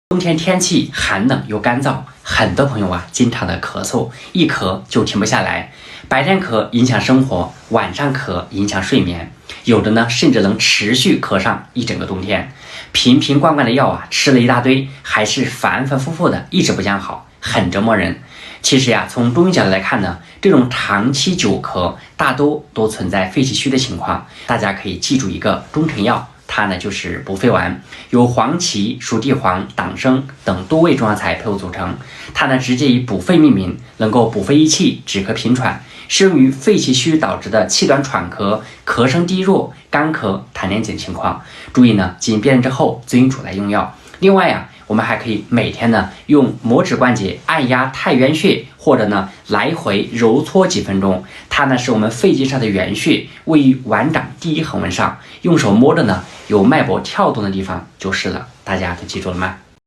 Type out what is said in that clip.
冬天天气寒冷又干燥，很多朋友经常的咳嗽，一咳就停不下来。白天咳影响生活，晚上咳影响睡眠，有的呢甚至能持续咳上一整个冬天。瓶瓶罐罐的药吃了一大堆，还是反反复复的一直不讲好，很折磨人。其实从中医角度来看呢，这种长期久咳大都存在肺气虚的情况。大家可以记住一个中成药，它呢就是补肺丸，由黄芪、熟地黄、党参等多味中药材配合组成。它呢直接以补肺命名，能够补肺益气、止咳平喘，适用于肺气虚导致的气短喘咳、咳声低弱、干咳、痰黏紧情况。注意呢，经辨认之后遵嘱来用药。另外我们还可以每天呢用拇指关节按压太渊穴，或者呢来回揉搓几分钟。它呢是我们肺经上的原穴，位于腕掌第一横纹上，用手摸着呢有脉搏跳动的地方就是了。大家都记住了吗？